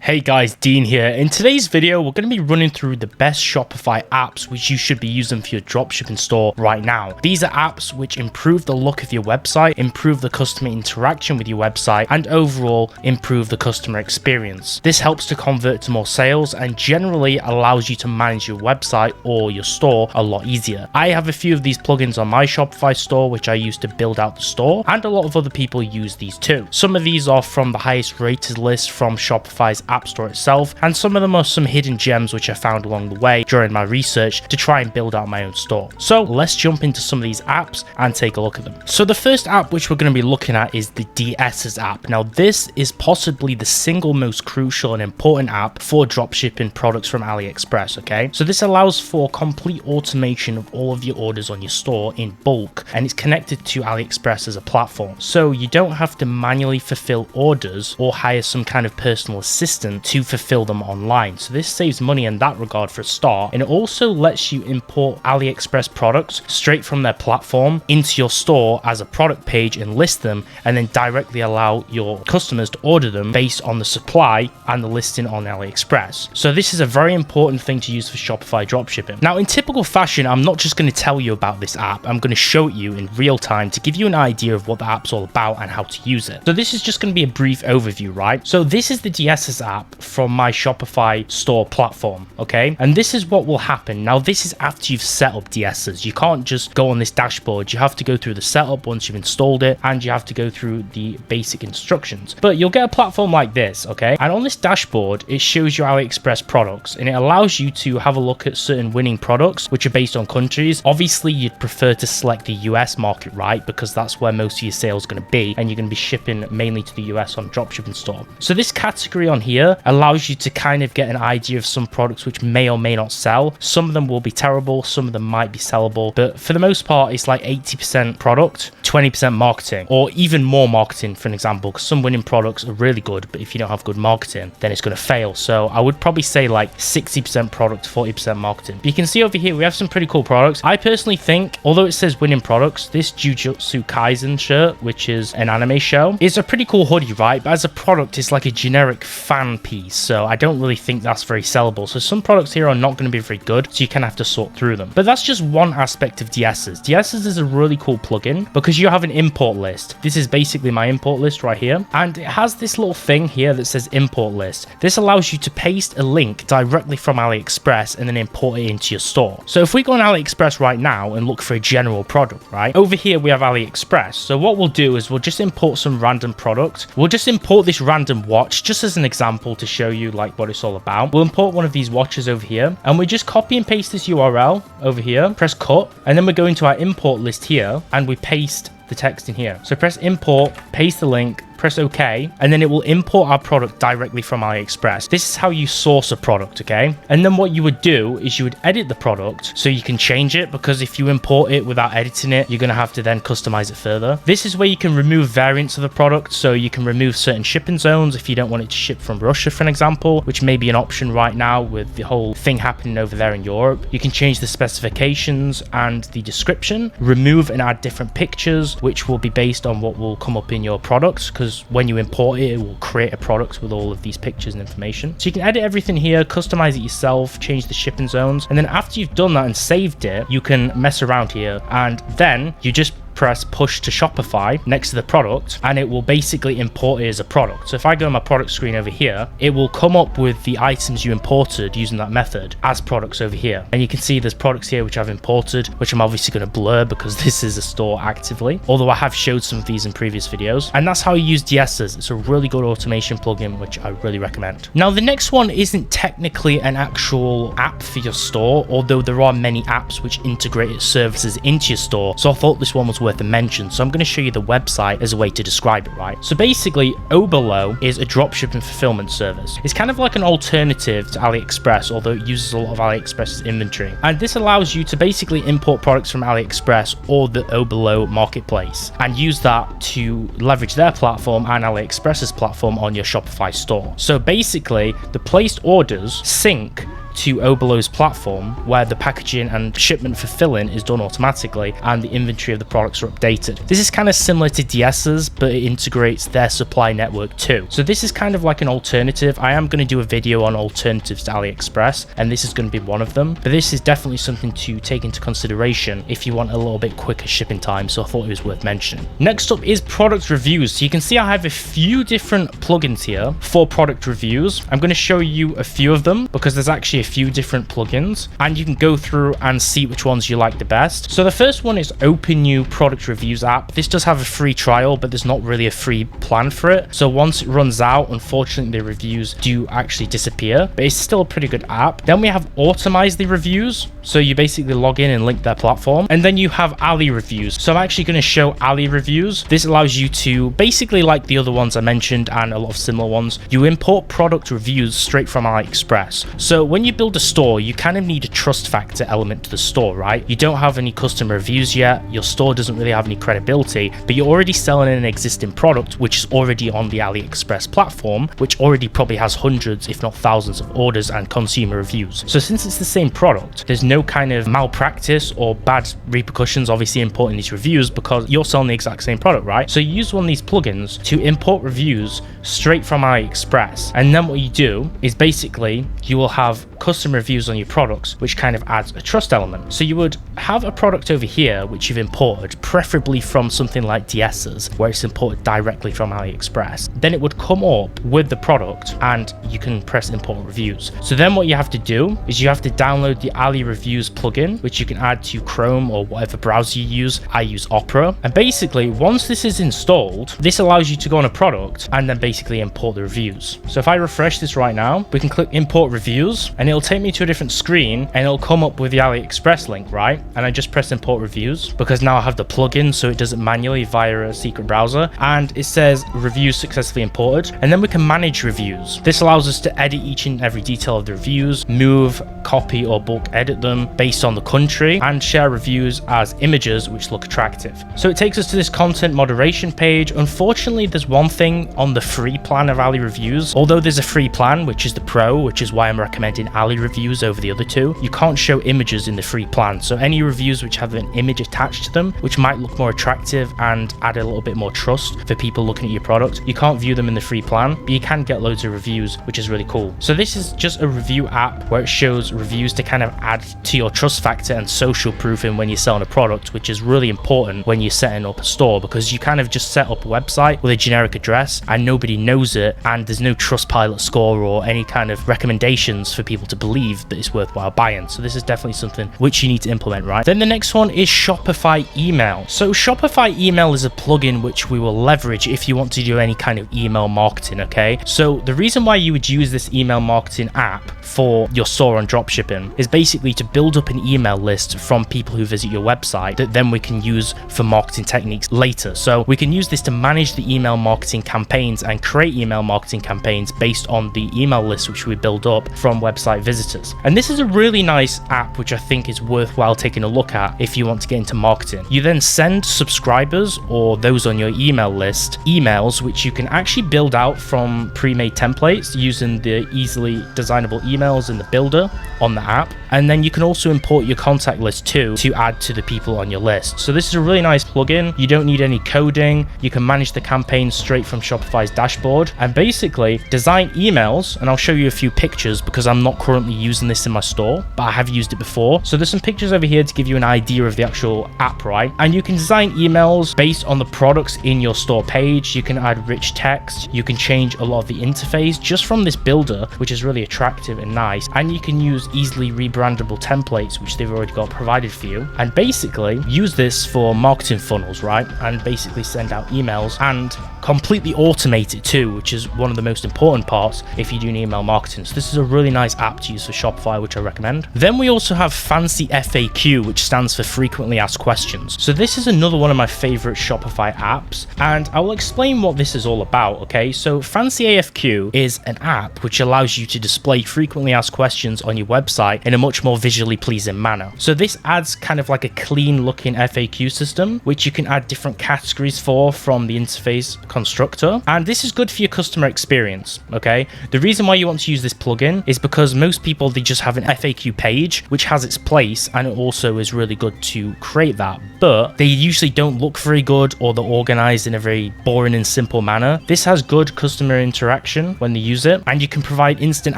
Hey guys, Dean here. In today's video, we're going to be running through the best Shopify apps which you should be using for your dropshipping store right now. These are apps which improve the look of your website, improve the customer interaction with your website, and overall improve the customer experience. This helps to convert to more sales and generally allows you to manage your website or your store a lot easier. I have a few of these plugins on my Shopify store which I use to build out the store, and a lot of other people use these too. Some of these are from the highest rated list from Shopify's App Store itself, and some of them are some hidden gems which I found along the way during my research to try and build out my own store. So let's jump into some of these apps and take a look at them. So the first app which we're going to be looking at is the DS's app. Now this is possibly the single most crucial and important app for dropshipping products from AliExpress, okay? So this allows for complete automation of all of your orders on your store in bulk, and it's connected to AliExpress as a platform. So you don't have to manually fulfill orders or hire some kind of personal assistant to fulfill them online. So this saves money in that regard for a start, and it also lets you import AliExpress products straight from their platform into your store as a product page and list them, and then directly allow your customers to order them based on the supply and the listing on AliExpress. So this is a very important thing to use for Shopify dropshipping. Now in typical fashion, I'm not just going to tell you about this app, I'm going to show it you in real time to give you an idea of what the app's all about and how to use it. So this is just going to be a brief overview, right? So this is the DS's app from my Shopify store platform, okay? And this is what will happen. Now this is after you've set up DS's. You can't just go on this dashboard. You have to go through the setup once you've installed it, and you have to go through the basic instructions. But you'll get a platform like this, okay? And on this dashboard, it shows you AliExpress products, and it allows you to have a look at certain winning products which are based on countries. Obviously, you'd prefer to select the US market, right? Because that's where most of your sales are going to be, and you're going to be shipping mainly to the US on dropshipping store. So this category on here allows you to kind of get an idea of some products which may or may not sell. Some of them will be terrible, some of them might be sellable, but for the most part, it's like 80% product, 20% marketing, or even more marketing, for an example, because some winning products are really good, but if you don't have good marketing, then it's going to fail. So I would probably say like 60% product, 40% marketing. But you can see over here, we have some pretty cool products. I personally think, although it says winning products, this Jujutsu Kaisen shirt, which is an anime show, is a pretty cool hoodie, right? But as a product, it's like a generic fan piece. So I don't really think that's very sellable. So some products here are not going to be very good, so you kind of have to sort through them. But that's just one aspect of DS's. DS's is a really cool plugin because you have an import list. This is basically my import list right here, and it has this little thing here that says import list. This allows you to paste a link directly from AliExpress and then import it into your store. So if we go on AliExpress right now and look for a general product, right, over here we have AliExpress. So what we'll do is we'll just import some random product. We'll just import this random watch just as an example to show you like what it's all about. We'll import one of these watches over here, and we just copy and paste this URL over here, press cut, and then we go into our import list here and we paste the text in here. So press import, paste the link, press OK, and then it will import our product directly from AliExpress. This is how you source a product, okay? And then what you would do is you would edit the product so you can change it, because if you import it without editing it, you're going to have to then customize it further. This is where you can remove variants of the product, so you can remove certain shipping zones if you don't want it to ship from Russia, for an example, which may be an option right now with the whole thing happening over there in Europe. You can change the specifications and the description, remove and add different pictures, which will be based on what will come up in your products, because when you import it, it will create a product with all of these pictures and information. So you can edit everything here, customize it yourself, change the shipping zones, and then after you've done that and saved it, you can mess around here, and then you just press push to Shopify next to the product, and it will basically import it as a product. So if I go on my product screen over here, it will come up with the items you imported using that method as products over here. And you can see there's products here which I've imported, which I'm obviously going to blur because this is a store actively, although I have showed some of these in previous videos. And that's how you use DS's. It's a really good automation plugin, which I really recommend. Now the next one isn't technically an actual app for your store, although there are many apps which integrate services into your store. So I thought this one was worth a mention, so I'm going to show you the website as a way to describe it, right? So basically, Oberlo is a dropshipping fulfillment service. It's kind of like an alternative to AliExpress, although it uses a lot of AliExpress's inventory. And this allows you to basically import products from AliExpress or the Oberlo marketplace and use that to leverage their platform and AliExpress's platform on your Shopify store. So basically, the placed orders sync to Oberlo's platform where the packaging and shipment fulfilling is done automatically and the inventory of the products are updated. This is kind of similar to DS's, but it integrates their supply network too. So this is kind of like an alternative. I am going to do a video on alternatives to AliExpress, and this is going to be one of them, but this is definitely something to take into consideration if you want a little bit quicker shipping time, so I thought it was worth mentioning. Next up is product reviews. So you can see I have a few different plugins here for product reviews. I'm going to show you a few of them because there's actually a few different plugins and you can go through and see which ones you like the best. So the first one is Open New Product Reviews app. This does have a free trial, but there's not really a free plan for it. So once it runs out, unfortunately the reviews do actually disappear, but it's still a pretty good app. Then we have Automize the Reviews. So you basically log in and link their platform. And then you have Ali Reviews. So I'm actually going to show Ali Reviews. This allows you to basically, like the other ones I mentioned and a lot of similar ones, you import product reviews straight from AliExpress. So when you build a store, you kind of need a trust factor element to the store, right? You don't have any customer reviews yet. Your store doesn't really have any credibility, but you're already selling an existing product, which is already on the AliExpress platform, which already probably has hundreds, if not thousands of orders and consumer reviews. So since it's the same product, there's no kind of malpractice or bad repercussions obviously importing these reviews because you're selling the exact same product, right? So you use one of these plugins to import reviews straight from AliExpress, and then what you do is basically you will have custom reviews on your products, which kind of adds a trust element. So you would have a product over here which you've imported, preferably from something like DS's where it's imported directly from AliExpress. Then it would come up with the product and you can press import reviews. So then what you have to do is you have to download the Ali Reviews plugin, which you can add to Chrome or whatever browser you use. I use Opera, and basically once this is installed, this allows you to go on a product and then basically import the reviews. So if I refresh this right now, we can click import reviews and it'll take me to a different screen and it'll come up with the AliExpress link, right? And I just press import reviews because now I have the plugin so it does it manually via a secret browser, and it says reviews successfully imported, and then we can manage reviews. This allows us to edit each and every detail of the reviews, move, copy or bulk edit them based on the country, and share reviews as images which look attractive. So it takes us to this content moderation page. Unfortunately, there's one thing on the free plan of Ali Reviews. Although there's a free plan, which is the Pro, which is why I'm recommending Ali Reviews over the other two, you can't show images in the free plan. So any reviews which have an image attached to them, which might look more attractive and add a little bit more trust for people looking at your product, you can't view them in the free plan, but you can get loads of reviews, which is really cool. So this is just a review app where it shows reviews to kind of add to your trust factor and social proofing when you're selling a product, which is really important when you're setting up a store, because you kind of just set up a website with a generic address and nobody knows it, and there's no Trustpilot score or any kind of recommendations for people to believe that it's worthwhile buying. So this is definitely something which you need to implement, right? Then the next one is Shopify Email. So Shopify Email is a plugin which we will leverage if you want to do any kind of email marketing, okay? So the reason why you would use this email marketing app for your store on dropshipping is basically to build up an email list from people who visit your website that then we can use for marketing techniques later. So we can use this to manage the email marketing campaigns and create email marketing campaigns based on the email list which we build up from website visitors. And this is a really nice app which I think is worthwhile taking a look at if you want to get into marketing. You then send subscribers or those on your email list emails which you can actually build out from pre-made templates using the easily designable emails in the builder on the app. And then you can also import your contact list too to add to the people on your list. So this is a really nice plugin. You don't need any coding. You can manage the campaign straight from Shopify's dashboard and basically design emails. And I'll show you a few pictures because I'm not currently using this in my store, but I have used it before. So there's some pictures over here to give you an idea of the actual app, right? And you can design emails based on the products in your store page. You can add rich text. You can change a lot of the interface just from this builder, which is really attractive and nice. And you can use easily rebrandable templates, which they've already got provided for you. And basically use this for marketing funnels, right? And basically send out emails and completely automate it too, which is one of the most important parts if you do email marketing. So this is a really nice app to use for Shopify, which I recommend. Then we also have Fancy FAQ, which stands for frequently asked questions. So this is another one of my favorite Shopify apps, and I will explain what this is all about, okay? So Fancy AFQ is an app which allows you to display frequently frequently asked questions on your website in a much more visually pleasing manner. So this adds kind of like a clean looking FAQ system, which you can add different categories for from the interface constructor. And this is good for your customer experience, okay? The reason why you want to use this plugin is because most people, they just have an FAQ page, which has its place, and it also is really good to create that, but they usually don't look very good, or they're organized in a very boring and simple manner. This has good customer interaction when they use it, and you can provide instant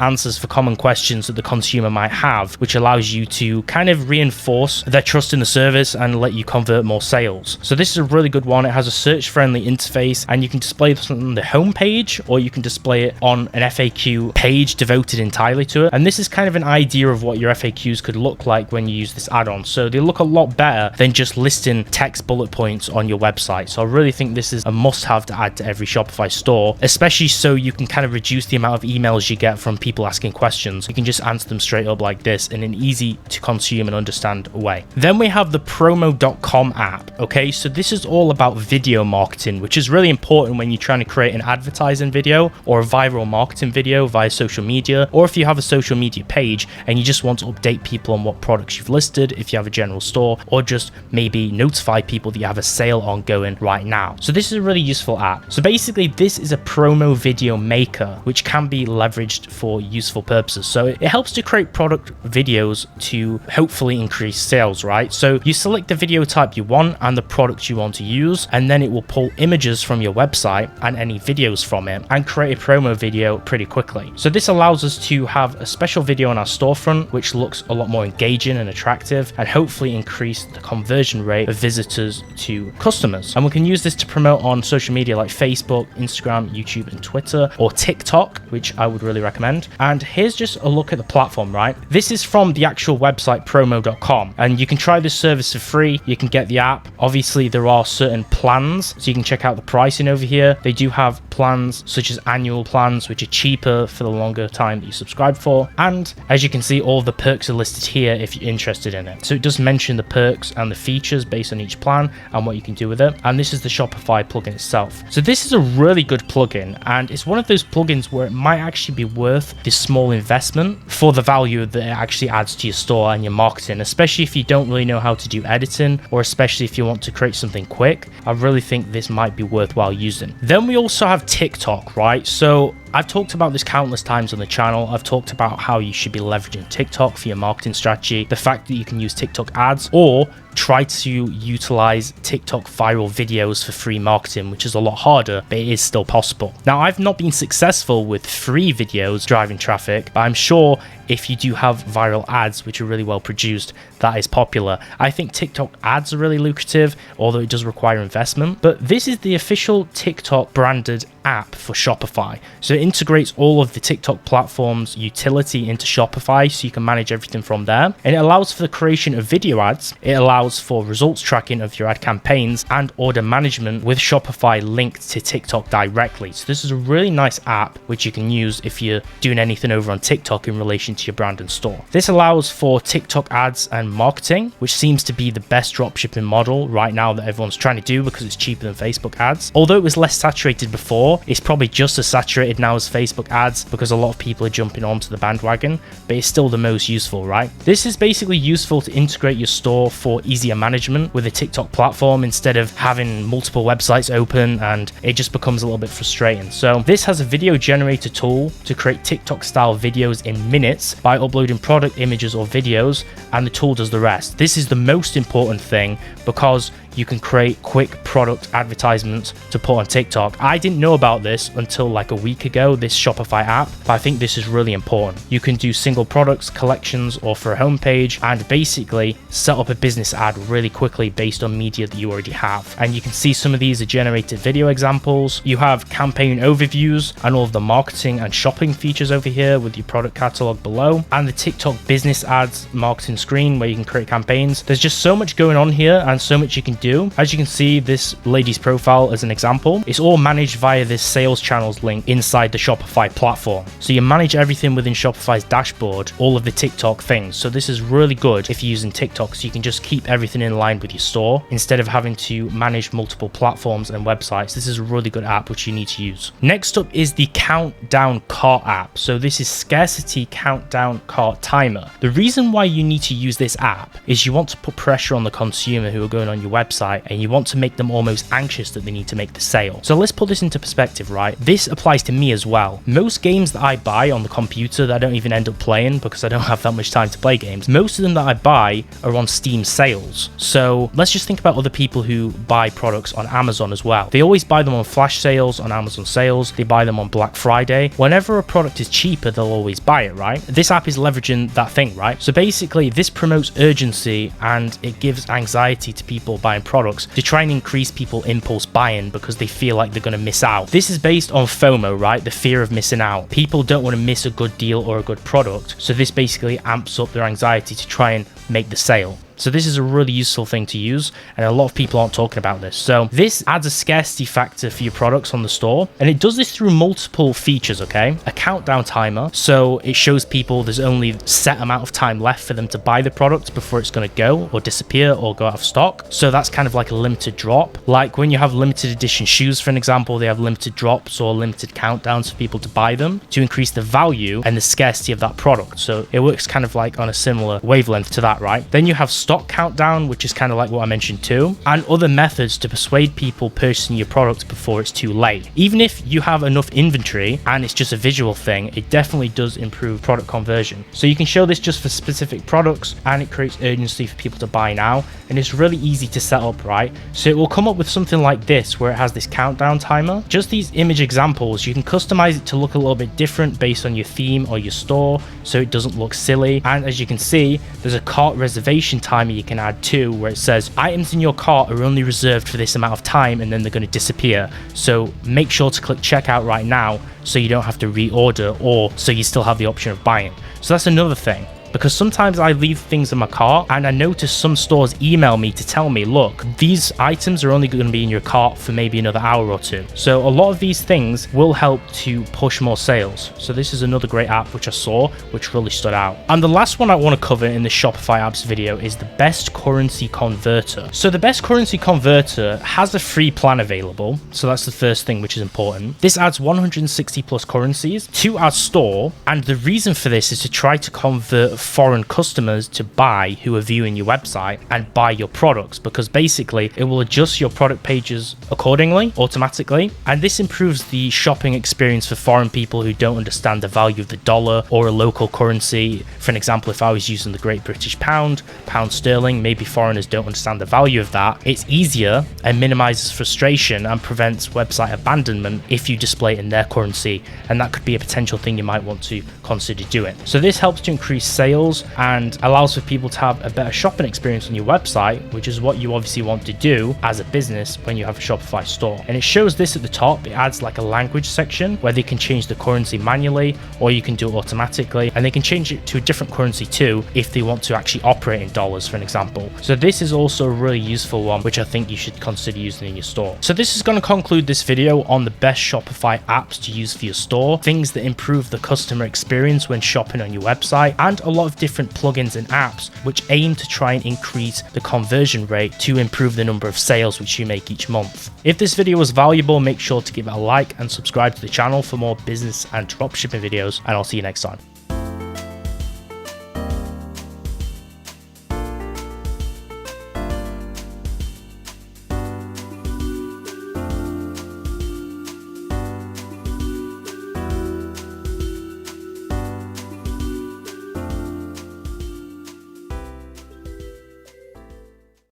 answers for common questions that the consumer might have, which allows you to kind of reinforce their trust in the service and let you convert more sales. So this is a really good one. It has a search friendly interface, and you can display this on the home page, or you can display it on an FAQ page devoted entirely to it. And this is kind of an idea of what your FAQs could look like when you use this add-on. So they look a lot better than just listing text bullet points on your website. So I really think this is a must-have to add to every Shopify store, especially so you can kind of reduce the amount of emails you get from people asking questions. You can just answer them straight up like this in an easy to consume and understand way. Then we have the promo.com app. Okay, so this is all about video marketing, which is really important when you're trying to create an advertising video or a viral marketing video via social media, or if you have a social media page and you just want to update people on what products you've listed if you have a general store, or just maybe notify people that you have a sale ongoing right now. So this is a really useful app. So basically this is a promo video maker, which can be leveraged for useful purposes. So it helps to create product videos to hopefully increase sales, right? So you select the video type you want and the product you want to use, and then it will pull images from your website and any videos from it and create a promo video pretty quickly. So this allows us to have a special video on our storefront, which looks a lot more engaging and attractive, and hopefully increase the conversion rate of visitors to customers. And we can use this to promote on social media like Facebook, Instagram, YouTube, and Twitter, or TikTok, which I would really recommend. And here's just a look at the platform, right? This is from the actual website promo.com, and you can try this service for free. You can get the app. Obviously, there are certain plans, so you can check out the pricing over here. They do have plans such as annual plans, which are cheaper for the longer time that you subscribe for. And as you can see, all the perks are listed here if you're interested in it. So it does mention the perks and the features based on each plan and what you can do with it. And this is the Shopify plugin itself. So this is a really good plugin, and it's one of those plugins where it might actually be worth this small investment for the value that it actually adds to your store and your marketing, especially if you don't really know how to do editing, or especially if you want to create something quick. I really think this might be worthwhile using. Then we also have TikTok, right? So I've talked about this countless times on the channel. I've talked about how you should be leveraging TikTok for your marketing strategy, the fact that you can use TikTok ads, or try to utilize TikTok viral videos for free marketing, which is a lot harder, but it is still possible. Now, I've not been successful with free videos driving traffic, but I'm sure if you do have viral ads, which are really well produced, that is popular. I think TikTok ads are really lucrative, although it does require investment. But this is the official TikTok branded app for Shopify. So it integrates all of the TikTok platform's utility into Shopify, so you can manage everything from there. And it allows for the creation of video ads. It allows for results tracking of your ad campaigns and order management with Shopify linked to TikTok directly. So this is a really nice app which you can use if you're doing anything over on TikTok in relation to your brand and store. This allows for TikTok ads and marketing, which seems to be the best dropshipping model right now that everyone's trying to do because it's cheaper than Facebook ads. Although it was less saturated before, it's probably just as saturated now as Facebook ads because a lot of people are jumping onto the bandwagon, but it's still the most useful, right? This is basically useful to integrate your store for easier management with a TikTok platform instead of having multiple websites open, and it just becomes a little bit frustrating. So this has a video generator tool to create TikTok style videos in minutes by uploading product images or videos, and the tool does the rest. This is the most important thing because you can create quick product advertisements to put on TikTok. I didn't know about this until like a week ago, this Shopify app, but I think this is really important. You can do single products, collections, or for a homepage, and basically set up a business ad really quickly based on media that you already have. And you can see some of these are generated video examples. You have campaign overviews and all of the marketing and shopping features over here with your product catalog below, and the TikTok business ads marketing screen where you can create campaigns. There's just so much going on here and so much you can do. As you can see, this lady's profile as an example, it's all managed via this sales channels link inside the Shopify platform. So you manage everything within Shopify's dashboard, all of the TikTok things. So this is really good if you're using TikTok, so you can just keep everything in line with your store instead of having to manage multiple platforms and websites. This is a really good app which you need to use. Next up is the Countdown Cart app. So this is Scarcity Countdown Cart Timer. The reason why you need to use this app is you want to put pressure on the consumer who are going on your website, and you want to make them almost anxious that they need to make the sale. So let's put this into perspective, right? This applies to me as well. Most games that I buy on the computer that I don't even end up playing because I don't have that much time to play games, most of them that I buy are on Steam sales. So let's just think about other people who buy products on Amazon as well. They always buy them on flash sales, on Amazon sales. They buy them on Black Friday. Whenever a product is cheaper, they'll always buy it, right? This app is leveraging that thing, right? So basically, this promotes urgency and it gives anxiety to people buying products to try and increase people impulse buying because they feel like they're going to miss out. This is based on FOMO, right? The fear of missing out. People don't want to miss a good deal or a good product. So this basically amps up their anxiety to try and make the sale. So this is a really useful thing to use, and a lot of people aren't talking about this. So this adds a scarcity factor for your products on the store, and it does this through multiple features, okay? A countdown timer, so it shows people there's only a set amount of time left for them to buy the product before it's going to go or disappear or go out of stock. So that's kind of like a limited drop. Like when you have limited edition shoes, for an example, they have limited drops or limited countdowns for people to buy them to increase the value and the scarcity of that product. So it works kind of like on a similar wavelength to that, right? Then you have stock countdown, which is kind of like what I mentioned too, and other methods to persuade people purchasing your product before it's too late. Even if you have enough inventory and it's just a visual thing, it definitely does improve product conversion. So you can show this just for specific products, and it creates urgency for people to buy now, and it's really easy to set up, right? So it will come up with something like this where it has this countdown timer. Just these image examples, you can customize it to look a little bit different based on your theme or your store, so it doesn't look silly. And as you can see, there's a cart reservation time you can add to where it says items in your cart are only reserved for this amount of time and then they're going to disappear. So make sure to click checkout right now so you don't have to reorder, or so you still have the option of buying. So that's another thing. Because sometimes I leave things in my cart and I notice some stores email me to tell me, look, these items are only going to be in your cart for maybe another hour or two. So a lot of these things will help to push more sales. So this is another great app which I saw, which really stood out. And the last one I want to cover in the Shopify Apps video is the Best Currency Converter. So the Best Currency Converter has a free plan available. So that's the first thing which is important. This adds 160 plus currencies to our store. And the reason for this is to try to convert foreign customers to buy who are viewing your website and buy your products, because basically it will adjust your product pages accordingly automatically, and this improves the shopping experience for foreign people who don't understand the value of the dollar or a local currency. For an example, if I was using the Great British Pound, pound sterling, maybe foreigners don't understand the value of that. It's easier and minimizes frustration and prevents website abandonment if you display it in their currency, and that could be a potential thing you might want to consider doing. So this helps to increase sales and allows for people to have a better shopping experience on your website, which is what you obviously want to do as a business when you have a Shopify store. And it shows this at the top. It adds like a language section where they can change the currency manually, or you can do it automatically, and they can change it to a different currency too if they want to actually operate in dollars, for an example. So this is also a really useful one which I think you should consider using in your store. So this is going to conclude this video on the best Shopify apps to use for your store, things that improve the customer experience when shopping on your website, and a lot of different plugins and apps which aim to try and increase the conversion rate to improve the number of sales which you make each month. If this video was valuable, make sure to give it a like and subscribe to the channel for more business and dropshipping videos, and I'll see you next time.